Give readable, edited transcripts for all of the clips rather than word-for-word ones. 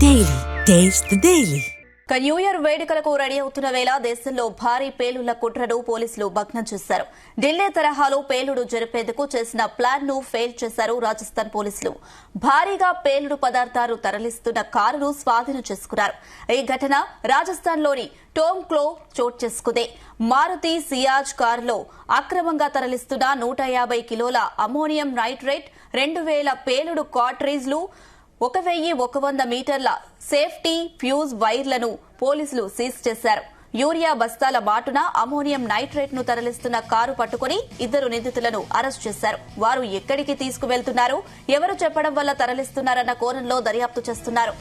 Daily. Taste the Daily. New year వేడుకలకు ready అవుతున్న వేళ దేశంలో భారీ పేలుళ్ల కుట్రను పోలీసులు భగ్నం చేశారు. ఢిల్లీ తరహాలో పేలుడు జరిపేందుకు చేసిన ప్లాన్ ను ఫెయిల్ చేశారు రాజస్థాన్ పోలీసులు. భారీగా పేలుడు పదార్థాలు తరలిస్తున్న కారును స్వాధీనం చేసుకున్నారు. ఈ ఘటన రాజస్థాన్లోని టోంక్లో చోటు చేసుకుంది. మారుతి సియాజ్ కారులో అక్రమంగా తరలిస్తున్న 150 కిలోల అమోనియం నైట్రేట్, 2000 పేలుడు కార్ట్రిజ్లు, 1100 మీటర్ల సేఫ్టీ ఫ్యూజ్ వైర్లను పోలీసులు సీజ్ చేశారు. యూరియా బస్తాల మాటున అమోనియం నైట్రేట్ ను తరలిస్తున్న కారు పట్టుకుని 2 నిందితులను అరెస్ట్ చేశారు. వారు ఎక్కడికి తీసుకువెళ్తున్నారు, ఎవరు చెప్పడం వల్ల తరలిస్తున్నారన్న కోణంలో దర్యాప్తు చేస్తున్నారు.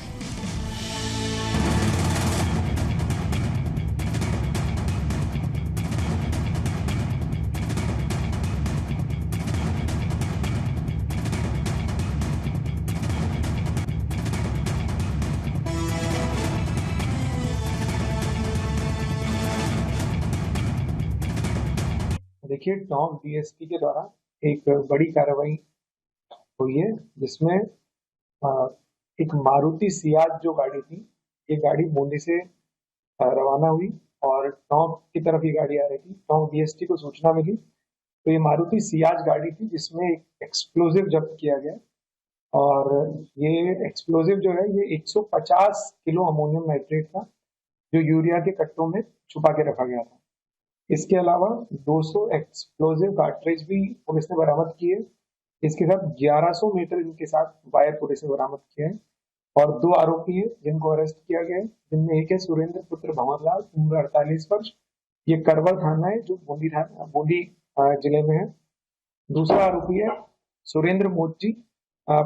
देखिए, टोंक डीएसपी के द्वारा एक बड़ी कार्रवाई हुई है, जिसमें एक मारुति सियाज जो गाड़ी थी, ये गाड़ी बूंदी से रवाना हुई और टोंक की तरफ ये गाड़ी आ रही थी. टोंक डीएसपी को सूचना मिली तो ये मारुति सियाज गाड़ी थी, जिसमें एक एक्सप्लोजिव जब्त किया गया और ये एक्सप्लोजिव जो है ये 150 किलो अमोनियम नाइट्रेट था, जो यूरिया के कट्टों में छुपा के रखा गया था. इसके अलावा 200 एक्सप्लोजिव कार्ट्रिज भी पुलिस ने बरामद किए. इसके साथ 1100 मीटर इनके साथ वायर पुलिस ने बरामद किए हैं और 2 आरोपी है जिनको अरेस्ट किया गया है, जिनमें एक है सुरेंद्र पुत्र भंवरलाल, उम्र 48 वर्ष, ये करवल थाना है जो बूंदी जिले में है. दूसरा आरोपी है सुरेंद्र मोची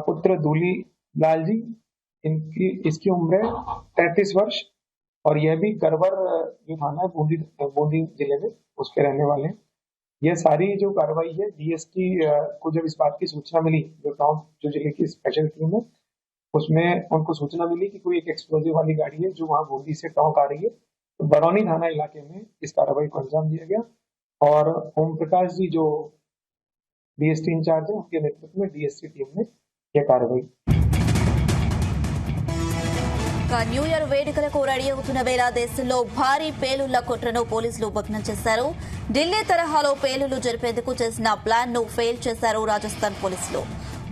पुत्र दूली लाल जी, इसकी उम्र है 33 वर्ष और यह भी करवर जो थाना है बूंदी जिले में, उसके रहने वाले हैं. यह सारी जो कार्रवाई है डीएसपी को जब इस बात की सूचना मिली, जो टोंक जो जिले की स्पेशल टीम है, उसमें उनको सूचना मिली कि कोई एक एक्सप्लोजिव वाली गाड़ी है जो वहां बूंदी से टोंक आ रही है. तो बरौनी थाना इलाके में इस कार्रवाई को अंजाम दिया गया और ओम प्रकाश जी जो डीएसटी इंचार्ज है, उनके नेतृत्व में डीएसटी टीम ने यह कार्रवाई. న్యూ ఇయర్ వేడుకలకు రెడీ అవుతున్న వేళ దేశంలో భారీ పేలుళ్ల కుట్రను పోలీసులు భగ్నం చేశారు. ఢిల్లీ తరహాలో పేలుళ్లు జరిపేందుకు చేసిన ప్లాన్ ను ఫెయిల్ చేశారు రాజస్థాన్ పోలీసులు.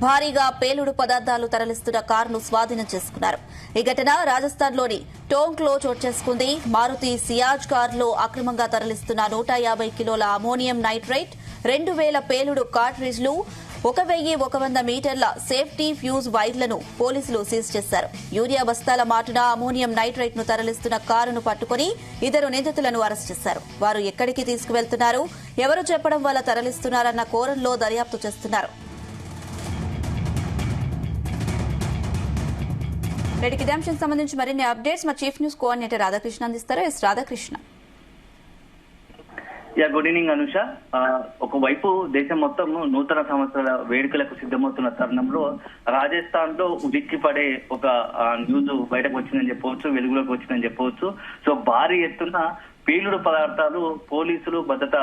భారీగా పేలుడు పదార్థాలు తరలిస్తున్న కారును స్వాధీనం చేసుకున్నారు. ఈ ఘటన రాజస్థాన్లోని టోంక్లో చోటు చేసుకుంది. మారుతి సియాజ్ కారులో అక్రమంగా తరలిస్తున్న 150 కిలోల అమోనియం నైట్రేట్, 2000 పేలుడు కార్ట్రిజ్లు, 1100 మీటర్ల సేఫ్టీ ఫ్యూజ్ వైర్లను పోలీసులు సీజ్ చేశారు. యూరియా బస్తాల మాటున అమోనియం నైట్రేట్ ను తరలిస్తున్న కారును పట్టుకుని 2 నిందితులను అరెస్ట్ చేశారు. వారు ఎక్కడికి తీసుకువెళ్తున్నారు, ఎవరు చెప్పడం వల్ల తరలిస్తున్నారన్న కోణంలో దర్యాప్తు చేస్తున్నారు. నేటికి ఇదే అంశానికి సంబంధించి మరిన్ని అప్డేట్స్ మా చీఫ్ న్యూస్ కోఆర్డినేటర్ రాధాకృష్ణ అందిస్తారు. S Radhakrishna. Good evening Anusha. ఒకవైపు దేశం మొత్తం నూతన సంవత్సరాల వేడుకలకు సిద్ధమవుతున్న తరుణంలో రాజస్థాన్ లో ఉడిక్కి పడే ఒక న్యూస్ బయటకు వచ్చిందని చెప్పవచ్చు, వెలుగులోకి వచ్చిందని చెప్పవచ్చు. సో భారీ ఎత్తున పేలుడు పదార్థాలు పోలీసులు భద్రతా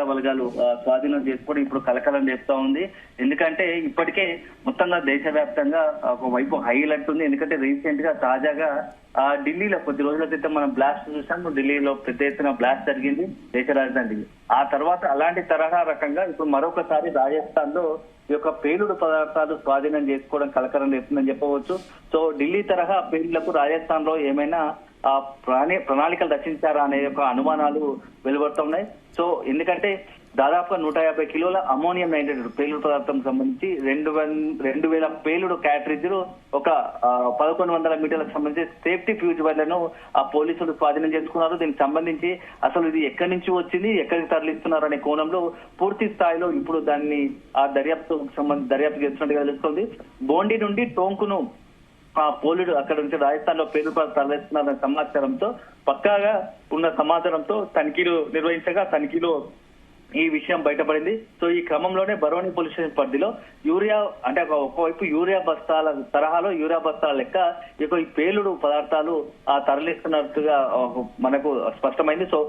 బలగాలు స్వాధీనం చేసుకోవడం ఇప్పుడు కలకలం చేస్తా ఉంది. ఎందుకంటే ఇప్పటికే మొత్తంగా దేశవ్యాప్తంగా ఒకవైపు హైలైట్ ఉంది. ఎందుకంటే రీసెంట్ గా తాజాగా ఢిల్లీలో కొద్ది రోజుల క్రితం మనం బ్లాస్ట్ చూసాము. ఢిల్లీలో పెద్ద ఎత్తున బ్లాస్ట్ జరిగింది దేశ రాజధాని ఢిల్లీ. ఆ తర్వాత అలాంటి తరహా రకంగా ఇప్పుడు మరొకసారి రాజస్థాన్ లో ఈ యొక్క పేలుడు పదార్థాలు స్వాధీనం చేసుకోవడం కలకలం చేస్తుందని చెప్పవచ్చు. సో ఢిల్లీ తరహా పేలుళ్లకు రాజస్థాన్ లో ఏమైనా ప్రణాళికలు రచించారా అనే యొక్క అనుమానాలు వెలువడుతున్నాయి. సో ఎందుకంటే దాదాపుగా 150 కిలోల అమోనియం నైట్రేట్ పేలుడు పదార్థం సంబంధించి 2000 పేలుడు క్యాట్రిజ్లు, ఒక 1100 మీటర్లకు సంబంధించి సేఫ్టీ ఫ్యూజ్ వైర్లను ఆ పోలీసులు స్వాధీనం చేసుకున్నారు. దీనికి సంబంధించి అసలు ఇది ఎక్కడి నుంచి వచ్చింది, ఎక్కడికి తరలిస్తున్నారు అనే కోణంలో పూర్తి స్థాయిలో ఇప్పుడు దాన్ని ఆ దర్యాప్తు చేస్తున్నట్టుగా తెలుస్తుంది. బోండి నుండి టోంకును పోలీసులు అక్కడ నుంచి రాజస్థాన్ లో పేలుడు తరలిస్తున్నారనే సమాచారంతో, పక్కాగా ఉన్న సమాచారంతో తనిఖీలు నిర్వహించగా తనిఖీలో ఈ విషయం బయటపడింది. సో ఈ క్రమంలోనే బరోని పోలీస్ స్టేషన్ పరిధిలో యూరియా అంటే ఒకవైపు యూరియా బస్తాల తరహాలో యూరియా బస్తాల లెక్క ఈ పేలుడు పదార్థాలు తరలిస్తున్నట్టుగా మనకు స్పష్టమైంది. సో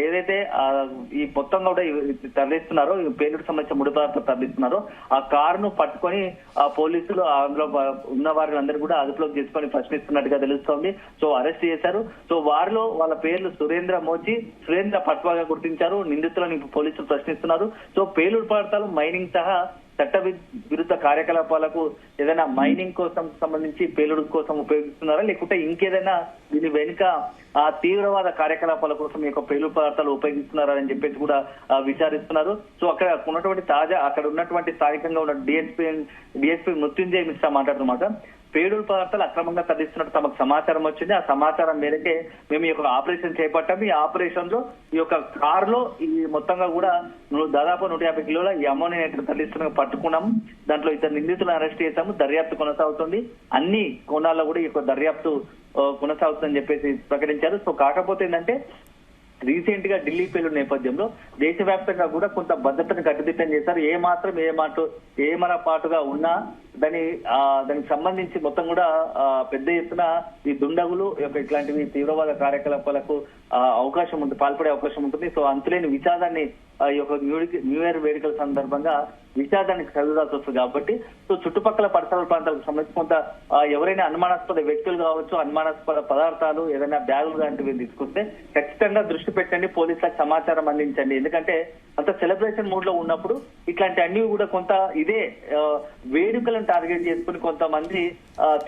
ఏదైతే ఈ మొత్తం కూడా తరలిస్తున్నారో ఈ పేలుడు సంబంధించిన ముడి పదార్థాలు తరలిస్తున్నారో ఆ కారును పట్టుకొని ఆ పోలీసులు అందులో ఉన్న వారిని అందరూ కూడా అదుపులోకి చేసుకొని ప్రశ్నిస్తున్నట్టుగా తెలుస్తోంది. సో అరెస్ట్ చేశారు. సో వారిలో వాళ్ళ పేర్లు సురేంద్ర మోచి, సురేంద్ర పట్వాగా గుర్తించారు. నిందితులను పోలీసులు ప్రశ్నిస్తున్నారు. సో పేలుడు పదార్థాలు మైనింగ్ సహా చట్ట విరుద్ధ కార్యకలాపాలకు ఏదైనా మైనింగ్ కోసం సంబంధించి పేలుడు కోసం ఉపయోగిస్తున్నారా, లేకుంటే ఇంకేదైనా దీని వెనుక తీవ్రవాద కార్యకలాపాల కోసం ఈ యొక్క పేలుడు పదార్థాలు ఉపయోగిస్తున్నారా అని చెప్పేసి కూడా విచారిస్తున్నారు. సో అక్కడ ఉన్నటువంటి అక్కడ ఉన్నటువంటి స్థానికంగా ఉన్న డిఎస్పీ మృత్యుంజయ్ మిశ్రా మాట్లాడుతున్నమాట, పేలుడు పదార్థాలు అక్రమంగా తరలిస్తున్నట్టు తమకు సమాచారం వచ్చింది. ఆ సమాచారం మేరకే మేము ఈ యొక్క ఆపరేషన్ చేపట్టాము. ఈ ఆపరేషన్ లో ఈ యొక్క కారులో ఈ మొత్తంగా కూడా దాదాపు 150 కిలోల ఈ అమోనియా నైట్రేట్ తరలిస్తున్న పట్టుకున్నాము. దాంట్లో ఇద్దరు నిందితులను అరెస్ట్ చేశాము. దర్యాప్తు కొనసాగుతుంది. అన్ని కోణాల్లో కూడా ఈ యొక్క దర్యాప్తు కొనసాగుతుందని చెప్పేసి ప్రకటించారు. సో కాకపోతే ఏంటంటే రీసెంట్ గా ఢిల్లీ పేలుడు నేపథ్యంలో దేశవ్యాప్తంగా కూడా కొంత భద్రతను కట్టుదిట్టం చేశారు. ఏమరపాటుగా ఉన్నా దానికి సంబంధించి మొత్తం కూడా పెద్ద ఎత్తున ఈ దుండగులు ఇట్లాంటివి తీవ్రవాద కార్యకలాపాలకు పాల్పడే అవకాశం ఉంటుంది. సో అంతులేని విషాదాన్ని ఈ యొక్క న్యూ ఇయర్ వేడుకల సందర్భంగా విషాదానికి చదివాల్సి వస్తుంది. కాబట్టి సో చుట్టుపక్కల పరిసర ప్రాంతాలకు సంబంధించి కొంత ఎవరైనా అనుమానాస్పద వ్యక్తులు కావచ్చు, అనుమానాస్పద పదార్థాలు ఏదైనా బ్యాగులు లాంటివి తీసుకొస్తే ఖచ్చితంగా దృష్టి పెట్టండి, పోలీసులకు సమాచారం అందించండి. ఎందుకంటే అంత సెలబ్రేషన్ మూడ్ లో ఉన్నప్పుడు ఇట్లాంటి అన్ని కూడా కొంత ఇదే వేడుకలను టార్గెట్ చేసుకుని కొంతమంది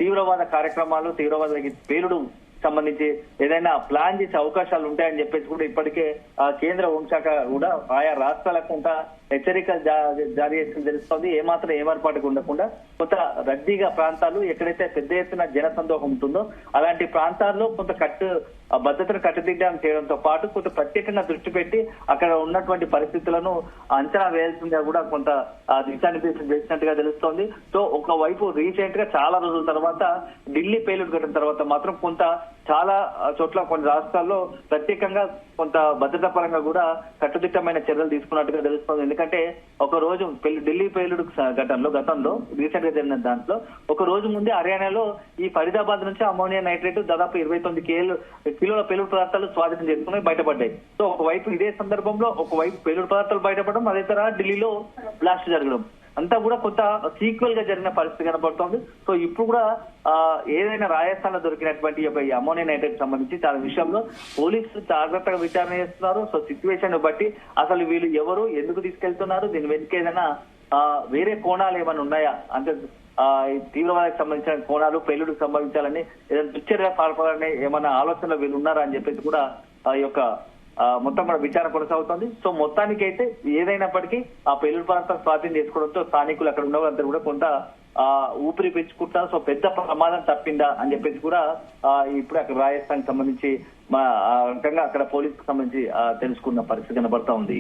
తీవ్రవాద కార్యక్రమాలు, తీవ్రవాద పేలుడు సంబంధించి ఏదైనా ప్లాన్ చేసే అవకాశాలు ఉంటాయని చెప్పేసి కూడా ఇప్పటికే కేంద్ర హోంశాఖ కూడా ఆయా రాష్ట్రాలకు కొంత హెచ్చరికలు జారీ చేసింది తెలుస్తోంది. ఏమాత్రం ఏమర్పాటుకు ఉండకుండా కొంత రద్దీగా ప్రాంతాలు ఎక్కడైతే పెద్ద ఎత్తున జనసందోహం ఉంటుందో అలాంటి ప్రాంతాల్లో కొంత భద్రతను కట్టుదిట్టం చేయడంతో పాటు కొంత ప్రత్యేకంగా దృష్టి పెట్టి అక్కడ ఉన్నటువంటి పరిస్థితులను అంచనా వేయాల్సిందిగా కూడా కొంత దిశానిర్దేశం చేసినట్టుగా తెలుస్తోంది. సో ఒకవైపు రీసెంట్ గా చాలా రోజుల తర్వాత ఢిల్లీ పేలుడు ఘటన తర్వాత మాత్రం కొంత చాలా చోట్ల కొన్ని రాష్ట్రాల్లో ప్రత్యేకంగా కొంత భద్రతా పరంగా కూడా కట్టుదిట్టమైన చర్యలు తీసుకున్నట్టుగా తెలుస్తోంది. ఎందుకంటే ఒక రోజు ఢిల్లీ పేలుడు గతంలో రీసెంట్ గా జరిగిన దాంట్లో ఒక రోజు ముందే హర్యానాలో ఈ ఫరీదాబాద్ నుంచి అమోనియా నైట్రేట్ దాదాపు 29 కిలోల పేలుడు పదార్థాలు స్వాధీనం చేసుకుని బయటపడ్డాయి. సో ఒకవైపు ఇదే సందర్భంలో ఒకవైపు పేలుడు పదార్థాలు బయటపడడం, అదే తరహా ఢిల్లీలో బ్లాస్ట్ జరగడం అంతా కూడా కొంత సీక్వెల్ గా జరిగిన పరిస్థితి కనబడుతోంది. సో ఇప్పుడు కూడా ఏదైనా రాజస్థాన్ లో దొరికినటువంటి ఈ అమోనియా నైట్రేట్ సంబంధించి చాలా విషయంలో పోలీసులు జాగ్రత్తగా విచారణ చేస్తున్నారు. సో సిచ్యువేషన్ బట్టి అసలు వీళ్ళు ఎవరు, ఎందుకు తీసుకెళ్తున్నారు, దీని వెనుక ఏదైనా వేరే కోణాలు ఏమైనా ఉన్నాయా అంటే తీవ్రవాదానికి సంబంధించిన కోణాలు, పేలుడుకు సంబంధించాలని ఏదైనా దుశ్చర్య పాల్పడాలని ఏమైనా ఆలోచనలో వీళ్ళు ఉన్నారా అని చెప్పేసి కూడా ఈ యొక్క మొత్తం కూడా విచారణ కొనసాగుతుంది. సో మొత్తానికి అయితే ఏదైనప్పటికీ ఆ పేలుడు పదార్థాలు స్వాధీనం చేసుకోవడంతో స్థానికులు అక్కడ ఉన్న వాళ్ళందరూ కూడా కొంత ఊపిరి పీల్చుకుంటారు. సో పెద్ద ప్రమాదం తప్పిందా అని చెప్పేసి కూడా ఇప్పుడు అక్కడ రాజస్థాన్ సంబంధించి రకంగా అక్కడ పోలీసుకు సంబంధించి తెలుసుకున్న పరిస్థితి కనబడతా ఉంది.